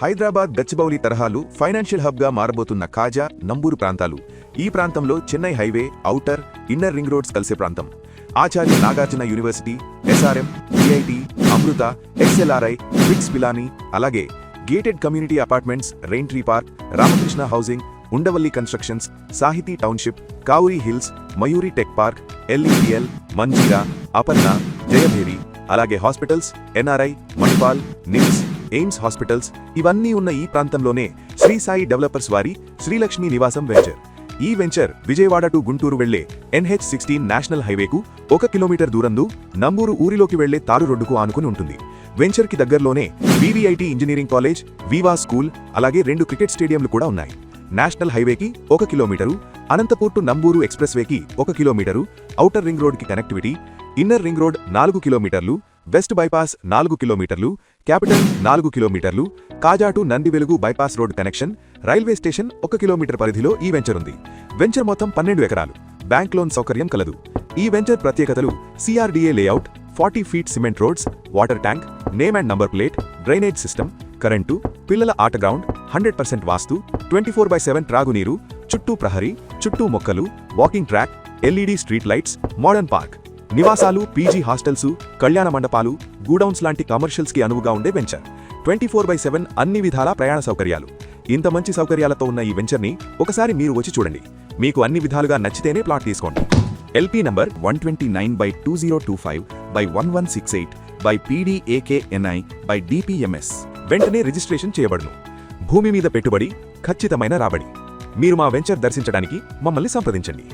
Hyderabad Gachibowli తరహాలు financial హబ్గా మారబోతున్న కాజా నంబూరు ప్రాంతాలు. ఈ ప్రాంతంలో Chennai highway, outer, inner ring roads కలిసే ప్రాంతం. Acharya Nagarjuna university, SRM, IIT, Amrita, XLRI, విక్స్ పిలానీ, అలాగే gated community apartments, rain tree park, Ramakrishna housing, Undavalli constructions, Sahiti township, Kavuri hills, Mayuri tech park, LEPL, Manjeera, Aparna, Jayabheri, అలాగే hospitals, NRI, Manipal, NIMS, AIIMS hospitals ఇవన్నీ ఉన్న ఈ ప్రాంతంలోనే శ్రీ సాయి డెవలపర్స్ వారి శ్రీలక్ష్మి నివాసం వెంచర్. ఈ వెంచర్ విజయవాడ టు గుంటూరు వెళ్లే NH-16 నేషనల్ హైవేకు 1 కిలోమీటర్ దూరంలో నంబూరు ఊరిలోకి వెళ్లే తారు రోడ్డుకు ఆనుకుని ఉంటుంది. వెంచర్ కి దగ్గరలోనే VVIT engineering college, Viva school, అలాగే 2 క్రికెట్ స్టేడియంలు కూడా ఉన్నాయి. నేషనల్ హైవేకి 1 కిలోమీటరు, అనంతపూర్ టు నంబూరు ఎక్స్ప్రెస్ వేకి 1 కిలోమీటరు, ఔటర్ రింగ్ రోడ్ కి కనెక్టివిటీ, ఇన్నర్ రింగ్ రోడ్ 4 కిలోమీటర్లు, వెస్ట్ బైపాస్ 4 కిలోమీటర్లు, క్యాపిటల్ 4 కిలోమీటర్లు, Kaza to Nandivelugu bypass road connection, railway station 1 kilometre పరిధిలో ఈ వెంచర్ ఉంది. వెంచర్ మొత్తం 12 ఎకరాలు, బ్యాంక్ లోన్ సౌకర్యం కలదు. ఈ వెంచర్ ప్రత్యేకతలు: CRDA layout, 40 feet cement roads, water tank, name and number plate, drainage system, current, పిల్లల ఆట గ్రౌండ్, 100% వాస్తు, 24/7 త్రాగునీరు, చుట్టూ ప్రహరీ, చుట్టూ మొక్కలు, walking track, LED street lights, modern park, నివాసాలు, పీజీ హాస్టల్స్, కళ్యాణ మండపాలు, గూడౌన్స్ లాంటి కమర్షియల్స్ కి అనువుగా ఉండే వెంచర్. 24/7 అన్ని విధాల ప్రయాణ సౌకర్యాలు. ఇంత మంచి సౌకర్యాలతో ఉన్న ఈ వెంచర్ని ఒకసారి మీరు వచ్చి చూడండి. మీకు అన్ని విధాలుగా నచ్చితేనే ప్లాట్ తీసుకోండి. LP number 129/2025/1168/PDAKNI/DPMS. వెంటనే రిజిస్ట్రేషన్ చేయబడును. భూమి మీద పెట్టుబడి, ఖచ్చితమైన రాబడి. మీరు మా వెంచర్ దర్శించడానికి మమ్మల్ని సంప్రదించండి.